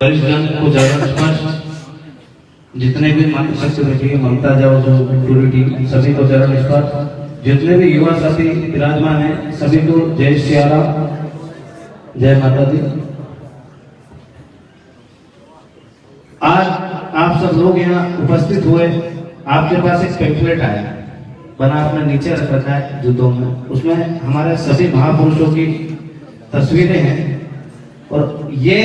जन को ज्यादा स्पर्श जितने भी मातृशक्ति बैठी ममता जाओ जो पूरी टीम सभी को चरण स्पर्श जितने भी युवा साथी विराजमान है सभी को जय श्री राम जय माता दी। आज आप सब लोग यहाँ उपस्थित हुए, आपके पास एक पेम्फलेट आया बना आपने नीचे रख रखा है जूतों में, उसमें हमारे सभी महापुरुषों की तस्वीरें हैं। और ये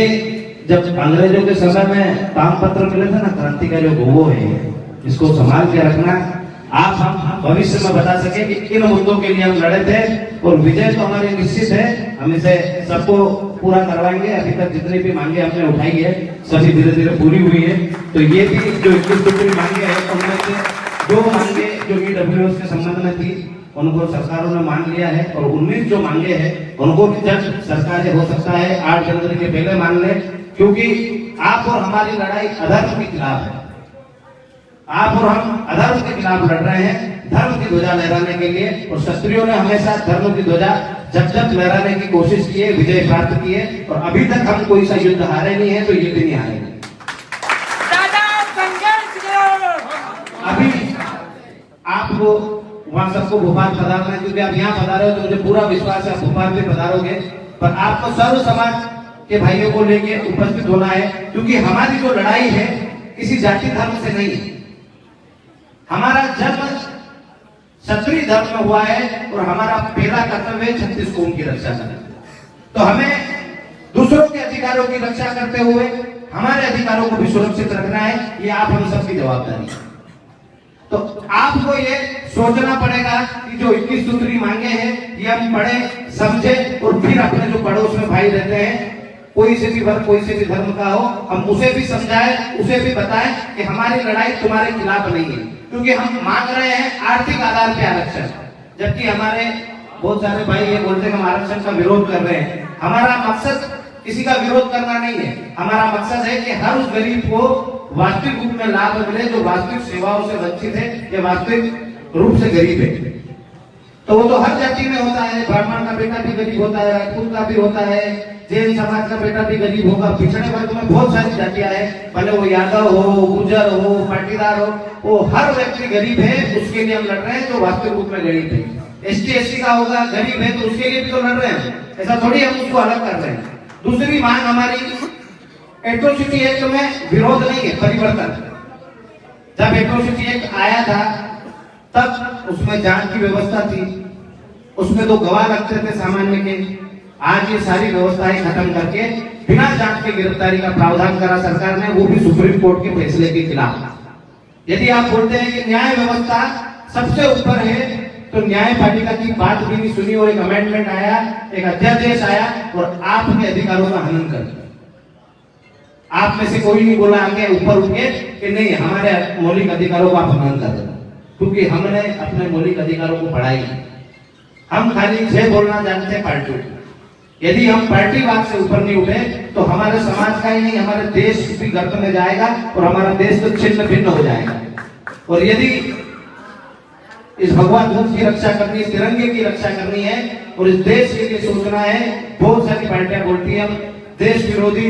जब अंग्रेजों के समय में ताम पत्र मिले थे ना क्रांतिकारी वो है, इसको संभाल के रखना। आप हम भविष्य में बता सके कि इन मुद्दों के लिए हम लड़े थे और विजय तो हमारी निश्चित है, हम इसे सबको पूरा करवाएंगे। अभी तक जितनी भी मांगे हमने उठाई है सभी धीरे धीरे पूरी हुई है। तो ये भी जो 21 दूसरी मांगे है उनमें से 2 मांगे जो ईडब्ल्यूएस के संबंध में थी उनको सरकारों ने मान लिया है और 19 जो मांगे हैं उनको भी जब सरकारें हो सकता है 8 जनवरी के पहले मान ले, क्योंकि आप और हमारी लड़ाई अधर्म के खिलाफ है। आप और हम अधर्म के खिलाफ लड़ रहे हैं, धर्म की ध्वजा लहराने के लिए। और क्षत्रियों ने हमेशा धर्म की ध्वजा जब जब लहराने की कोशिश की है, विजय प्राप्त की है और अभी तक हम कोई सा युद्ध हारे नहीं है, तो ये भी नहीं हारेंगे। अभी आपको वहां सबको भोपाल पधारना है, क्योंकि आप यहाँ पधारे हो तो मुझे पूरा विश्वास है आप भोपाल में पधारोगे, पर आपको सर्व समाज के भाइयों को लेके उपस्थित होना है। क्योंकि हमारी जो लड़ाई है किसी जाति धर्म से नहीं है, हमारा जन्म क्षत्रिय धर्म में हुआ है और हमारा पहला कर्तव्य है 36 कौम की रक्षा करना। तो हमें दूसरों के अधिकारों की रक्षा करते हुए हमारे अधिकारों को भी सुरक्षित रखना है, ये आप हम सबकी जवाबदारी है। तो आपको ये सोचना पड़ेगा कि जो 21 सूत्री मांगे हैं ये हम पढ़े समझे और फिर अपने जो पड़ोस में भाई रहते हैं कोई से भी वर्ग कोई से भी धर्म का हो, हम उसे भी समझाएं, उसे भी बताएं कि हमारी लड़ाई तुम्हारे खिलाफ नहीं है। क्योंकि हम मांग रहे हैं आर्थिक आधार पे आरक्षण, जबकि हमारे बहुत सारे भाई ये बोलते हैं हम आरक्षण का विरोध कर रहे हैं। हमारा मकसद किसी का विरोध करना नहीं है, हमारा मकसद है कि हर उस गरीब को वास्तविक रूप में लाभ मिले जो वास्तविक सेवाओं से वंचित है या वास्तविक रूप से गरीब है। तो वो तो हर जाति में होता है, ब्राह्मण का बेटा भी गरीब होता है, राजपूत का भी होता है, जैन समाज का बेटा भी गरीब होगा। पिछड़े वर्ग में बहुत सारी जातियां हैं, भले वो यादव हो, गुर्जर हो, पाटीदार हो, वो हर व्यक्ति गरीब है, उसके लिए हम लड़ रहे हैं जो वास्तविक रूप में गरीब है। एसटी एससी का होगा गरीब है तो उसके लिए भी तो लड़ रहे हैं, ऐसा थोड़ी हम उसको अलग कर रहे हैं। दूसरी मांग हमारी एट्रोसिटी एक्ट में विरोध नहीं है, परिवर्तन। जब एट्रोसिटी एक्ट आया था तब उसमें जांच की व्यवस्था थी, उसमें 2 गवाह लगते थे सामान्य के। आज ये सारी व्यवस्थाएं खत्म करके बिना जांच के गिरफ्तारी का प्रावधान करा सरकार ने, वो भी सुप्रीम कोर्ट के फैसले के खिलाफ। यदि आप बोलते हैं कि न्याय व्यवस्था सबसे ऊपर है तो न्यायपालिका की बात भी नहीं सुनी और एक अमेंडमेंट आया, एक अध्यादेश आया और आपने अधिकारों का हनन कर दिया। आप में से कोई नहीं बोला आगे ऊपर उठ के कि नहीं हमारे मौलिक अधिकारों को आप हनन कर देना, क्योंकि हमने अपने मौलिक अधिकारों को पढ़ाई। हम खाली जय बोलना जानते हैं पार्टी। यदि हम पार्टीवाद से ऊपर नहीं उठे तो हमारे समाज का ही नहीं हमारे देश भी गर्त में जाएगा और हमारा देश तो छिन्न भिन्न हो जाएगा। और यदि इस भगवा ध्वज की रक्षा करनी, इस तिरंगे की रक्षा करनी है और इस देश के लिए सोचना है, बहुत सारी पार्टियां बोलती है हम देश विरोधी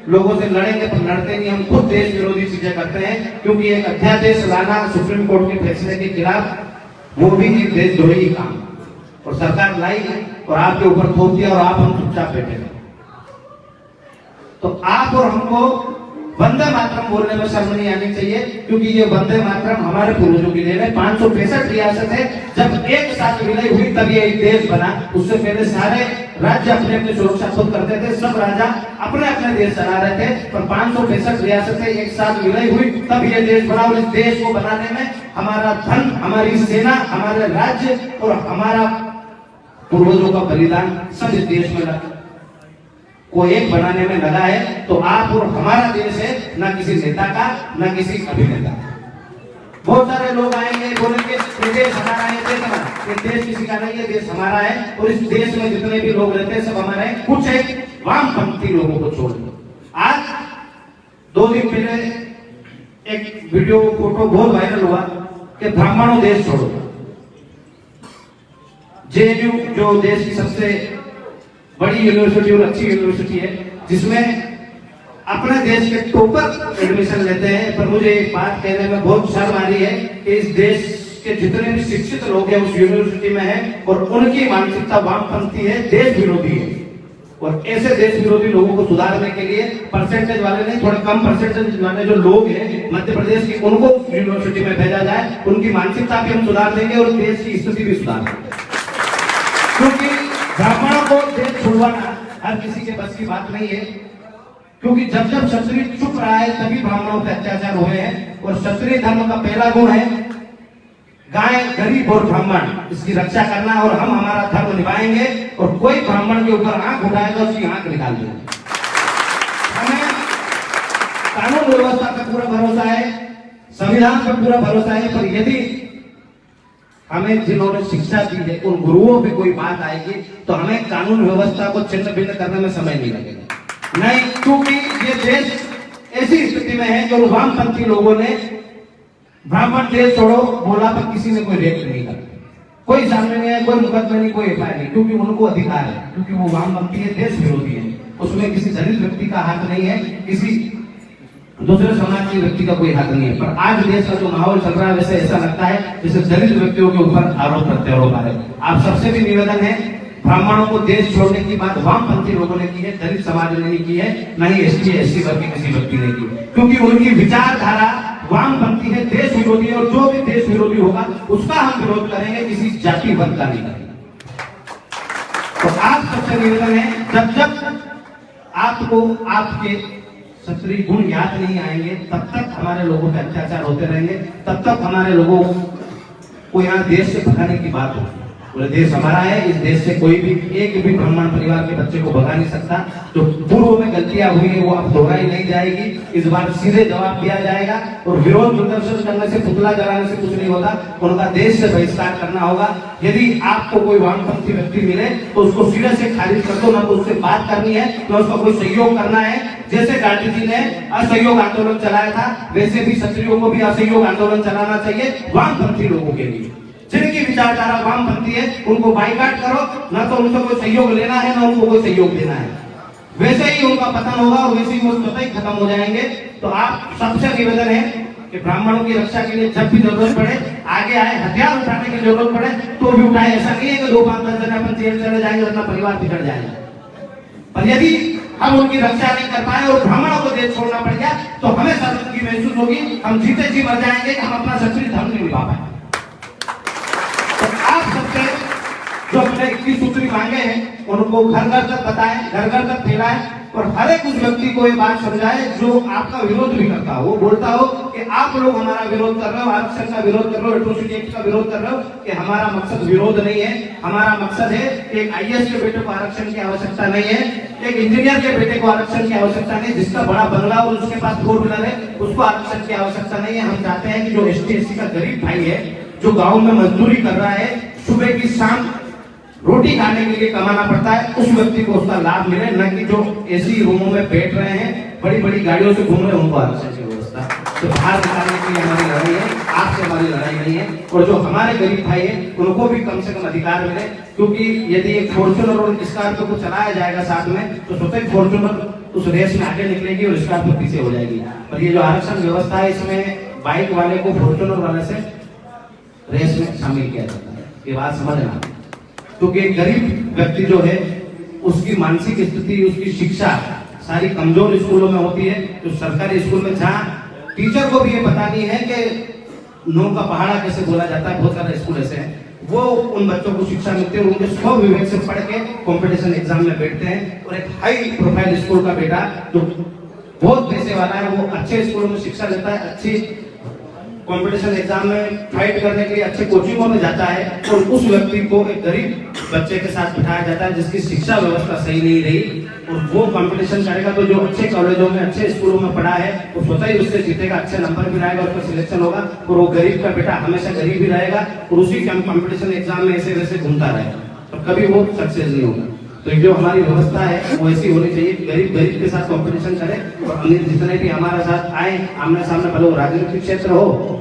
लोगों से लड़ेंगे, पर लड़ते नहीं, हम खुद देश विरोधी चीजें करते हैं। क्योंकि एक अध्यादेश लाना सुप्रीम कोर्ट के फैसले के खिलाफ वो भी एक देशद्रोही काम और सरकार लाई और आपके ऊपर थोप दिया और आप हम चुपचाप बैठे। तो आप और हमको वंदे मातरम बोलने में शर्म नहीं आनी चाहिए, क्योंकि ये वंदे मातरम हमारे पूर्वजों की देन है। 565 रियासत है, जब एक साथ विलय हुई तब ये एक देश बना। उससे पहले सारे राज्य अपने अपनी सुरक्षा खुद करते थे, सब राजा अपने अपने देश चला रहे थे, पर 565 रियासतें एक साथ विलय हुई तब ये देश बना। और इस देश को बनाने में हमारा धन, हमारी सेना, हमारे राज्य और हमारा पूर्वजों का बलिदान सब इस देश में लगा, को एक बनाने में लगा है। तो आप और हमारा देश है, ना किसी नेता का ना किसी अभिनेता। बहुत सारे लोग आएंगे बोलेंगे ये देश हमारा है, ये देश किसी का नहीं है, देश हमारा है। और इस देश में जितने भी लोग रहते हैं सब हमारे हैं, कुछ एक वामपंथी लोगों को छोड़ दो। आज 2 दिन पहले एक वीडियो फोटो बहुत वायरल हुआ कि ब्राह्मणों देश छोड़ो। जेएनयू जो देश की सबसे बड़ी यूनिवर्सिटी और अच्छी यूनिवर्सिटी है, जिसमें अपने देश के टॉपर एडमिशन लेते हैं। पर मुझे एक बात कहने में बहुत शर्म आ रही है कि इस देश के जितने भी शिक्षित लोग हैं उस यूनिवर्सिटी में हैं और उनकी मानसिकता वामपंथी है, देश विरोधी है। और ऐसे देश विरोधी लोगों को सुधारने के लिए परसेंटेज वाले नहीं, थोड़े कम परसेंटेज वाले जो लोग हैं मध्य प्रदेश के, उनको यूनिवर्सिटी में भेजा जाए। उनकी मानसिकता भी हम सुधार देंगे और देश की स्थिति भी सुधार देंगे। क्योंकि ब्राह्मणों को देश छुड़वाना हर किसी के बस की बात नहीं है। क्योंकि जब जब क्षत्रिय चुप रहा है तभी ब्राह्मणों पे अत्याचार हुए हैं। और क्षत्रिय धर्म का पहला गुण है गाय, गरीब और ब्राह्मण, इसकी रक्षा करना। और हम हमारा धर्म निभाएंगे और कोई ब्राह्मण के ऊपर आंख उठाएगा उसकी आंख निकाल देंगे। हमें कानून व्यवस्था पर पूरा भरोसा है, संविधान पर पूरा भरोसा है। पर यदि हमें जिन्होंने शिक्षा दी है उन गुरुओं पे कोई बात आएगी तो हमें कानून व्यवस्था को छिन्न भिन्न करने में समय नहीं लगेगा। नहीं, क्योंकि ये देश ऐसी स्थिति में है जो वामपंथी लोगों ने ब्राह्मण देश छोड़ो बोला पर किसी ने कोई रेप नहीं कर, कोई सामने नहीं है, कोई मुकदमा नहीं, कोई एफआईआर नहीं, क्योंकि उनको अधिकार है, क्योंकि वो वामपंथी है, देश विरोधी है। उसमें किसी दलित व्यक्ति का हाथ नहीं है, किसी दूसरे समाज के व्यक्ति का कोई हाथ नहीं है। पर आज देश का जो माहौल चल रहा है वैसे ऐसा लगता है जैसे दलित व्यक्तियों के ऊपर आरोप प्रत्यारोप आ रहे हैं। आप सबसे भी निवेदन है, ब्राह्मणों को देश छोड़ने की बात वामपंथी लोगों ने की है, दलित समाज ने नहीं की है, न ही एसटी वर्ग के किसी व्यक्ति ने की, क्योंकि उनकी विचारधारा वामपंथी है, देश विरोधी है। और जो भी देश विरोधी होगा उसका हम विरोध करेंगे, किसी जाति वर्ग का नहीं करेंगे। तो आप सबसे निवेदन है, जब जब आपको आपके क्षत्रिय गुण याद नहीं आएंगे तब तक हमारे लोगों पे अत्याचार होते रहेंगे, तब तक हमारे लोगों को यहाँ देश से भगाने की बात होगी। पूरा देश हमारा है, इस देश से कोई भी एक भी ब्राह्मण परिवार के बच्चे को भगा नहीं सकता। जो पूर्व में गलतियां हुई है वो अब दोहराई नहीं जाएगी, इस बार सीधे जवाब दिया जाएगा। और विरोध प्रदर्शन करने से, पुतला जलाने से कुछ नहीं होता, उनका देश से बहिष्कार करना होगा। यदि आपको कोई वामपंथी व्यक्ति मिले तो उसको सिरे से खारिज कर दो, ना तो उससे बात करनी है, ना उसका कोई सहयोग करना है। जैसे गांधी जी ने असहयोग आंदोलन चलाया था वैसे भी क्षत्रियों को भी असहयोग आंदोलन चलाना चाहिए वामपंथी लोगों के लिए। जिनकी विचारधारा वामपंथी है उनको बाइकाट करो, ना तो उनको कोई सहयोग लेना है ना उनको कोई सहयोग देना है। वैसे ही उनका पतन होगा और वैसे ही वो स्वतः ही खत्म हो जाएंगे। तो आप सबसे निवेदन है कि ब्राह्मणों की रक्षा के लिए जब भी जरूरत पड़े आगे आए, हथियार उठाने की जरूरत पड़े तो भी उठाए। ऐसा नहीं है कि 2-5-10 दिन अपन जेल चले जाएंगे और अपना परिवार बिगड़ जाएगा। पर यदि हम उनकी रक्षा नहीं कर पाए और ब्राह्मणों को देश छोड़ना पड़ गया तो हमें शर्मिंदगी महसूस होगी, हम जीते जी मर जाएंगे कि हम अपना क्षत्रिय धर्म नहीं निभा पाए। आप सबसे जो अपने 21 सूत्री मांगे हैं उनको घर घर तक बताएं, घर घर तक फैलाएं और हर एक उस व्यक्ति को ये बात समझाएं जो आपका विरोध भी करता हो। वो बोलता हो कि आप लोग हमारा विरोध कर रहे हो, आरक्षण का विरोध कर रहे हो, एट्रोसिटी एक्ट का विरोध कर रहे हो, कि हमारा मकसद विरोध नहीं है। हमारा मकसद है कि एक आईएएस के बेटे को आरक्षण की आवश्यकता नहीं है, एक इंजीनियर के बेटे को आरक्षण की आवश्यकता नहीं, जिसका बड़ा बंगला और उसके पास 4 व्हीलर है उसको आरक्षण की आवश्यकता नहीं है। हम चाहते हैं कि जो ST/SC का गरीब भाई है, जो गाँव में मजदूरी कर रहा है, सुबह की शाम रोटी खाने के लिए कमाना पड़ता है, उस व्यक्ति को उसका लाभ मिले, न कि जो एसी रूमों में बैठ रहे हैं, बड़ी बड़ी गाड़ियों से घूम रहे हैं उनको आरक्षण की व्यवस्था। तो बाहर निकालने के लिए हमारी लड़ाई है, आपसे हमारी लड़ाई नहीं है। और जो हमारे गरीब भाई है उनको भी कम से कम अधिकार मिले, क्योंकि यदि एक फॉर्च्यूनर और स्कॉर्पियो को चलाया जाएगा साथ में तो स्वतः फॉर्च्यूनर उस रेस में आगे निकलेगी और स्कॉर्पियो पीछे हो जाएगी। पर ये जो आरक्षण व्यवस्था है इसमें बाइक वाले को फॉर्च्यूनर वाले से रेस में शामिल किया जाता है, ये बात समझना। क्योंकि एक गरीब व्यक्ति जो है उसकी मानसिक स्थिति, उसकी शिक्षा सारी कमजोर स्कूलों में होती है। तो सरकारी स्कूल में जहाँ टीचर को भी ये पता नहीं है कि नो का पहाड़ा कैसे बोला जाता है, बहुत सारे स्कूल ऐसे हैं, वो उन बच्चों को शिक्षा मिलती है और उनके स्व विवेक से पढ़ के कंपटीशन एग्जाम में बैठते हैं। और एक हाई प्रोफाइल स्कूल का बेटा जो बहुत पैसे वाला है वो अच्छे स्कूलों में शिक्षा लेता है, अच्छी कंपटीशन एग्जाम में फाइट करने के लिए अच्छे कोचिंगों में जाता है, और उस व्यक्ति को एक गरीब बच्चे के साथ बिठाया जाता है जिसकी शिक्षा व्यवस्था सही नहीं रही, और वो कंपटीशन करेगा तो जो अच्छे कॉलेजों में, अच्छे स्कूलों में पढ़ा है वो स्वतः ही उससे जीतेगा, अच्छे नंबर भी लाएगा, उसका सिलेक्शन होगा। और वो गरीब का बेटा हमेशा गरीब ही रहेगा और उसी कंपटीशन एग्जाम में ऐसे वैसे घूमता रहेगा, और कभी वो सक्सेस नहीं होगा। तो जो हमारी व्यवस्था है वो ऐसी होनी चाहिए, गरीब गरीब के साथ कंपटीशन करे और अमीर जितने भी हमारे साथ आए आमने सामने, भले वो राजनीतिक क्षेत्र हो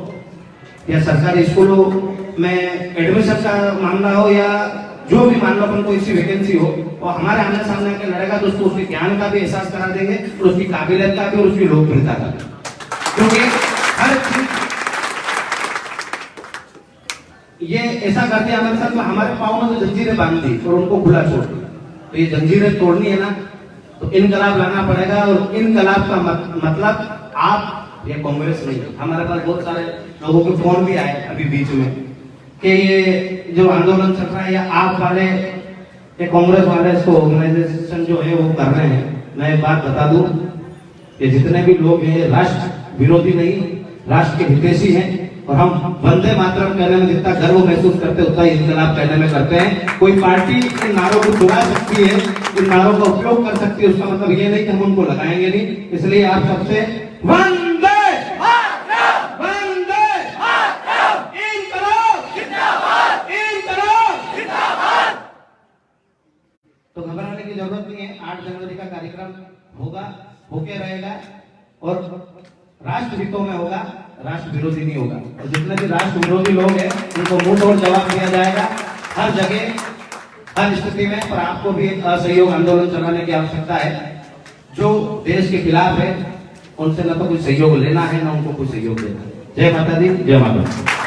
या सरकारी स्कूलों में एडमिशन का मामला हो या जो भी मान लो अपन कोई सी वैकेंसी हो और हमारे आमने सामने आके लड़ेगा तो उसको उसके ज्ञान का भी एहसास करा देंगे और उसकी काबिलियत का भी और उसकी लोकप्रियता का भी, क्योंकि हर चीज ये ऐसा करते हैं हमारे साथ, तो हमारे पाँव में तो जंजीरें बांध दी और उनको खुला छोड़ दी। तो ये जंजीरें तोड़नी है ना, तो इनकलाब लाना पड़ेगा। और इनकलाब का मतलब आप ये कांग्रेस नहीं। हमारे पास बहुत सारे लोगों के फोन भी आए अभी बीच में कि ये जो आंदोलन चल रहा है या आप वाले ये कांग्रेस वाले इसको ऑर्गेनाइजेशन जो है वो कर रहे हैं। मैं एक बात बता दूं, ये जितने भी लोग हैं राष्ट्र विरोधी नहीं, राष्ट्र के हितैषी हैं। और हम वंदे मातरम कहने में जितना गर्व महसूस करते उतना ही इनकलाब कहने में करते हैं। कोई पार्टी इन नारों को चुरा सकती है, इन नारों का उपयोग कर सकती है, उसका मतलब ये नहीं कि हम उनको लगाएंगे नहीं। इसलिए आप सबसे वंदे मातरम, वंदे मातरम, इनकलाब जिंदाबाद, इनकलाब जिंदाबाद। तो घबराने की जरूरत नहीं है। 8 जनवरी का कार्यक्रम होगा, होके रहेगा और राष्ट्र हितों में होगा, राष्ट्र विरोधी नहीं होगा। और जितने भी राष्ट्र विरोधी लोग हैं उनको मुंह तोड़ जवाब दिया जाएगा हर जगह, हर स्थिति में। पर आपको भी असहयोग आंदोलन चलाने की आवश्यकता है। जो देश के खिलाफ है उनसे न तो कुछ सहयोग लेना है, न उनको कुछ सहयोग देना है। जय माता दी, जय माता।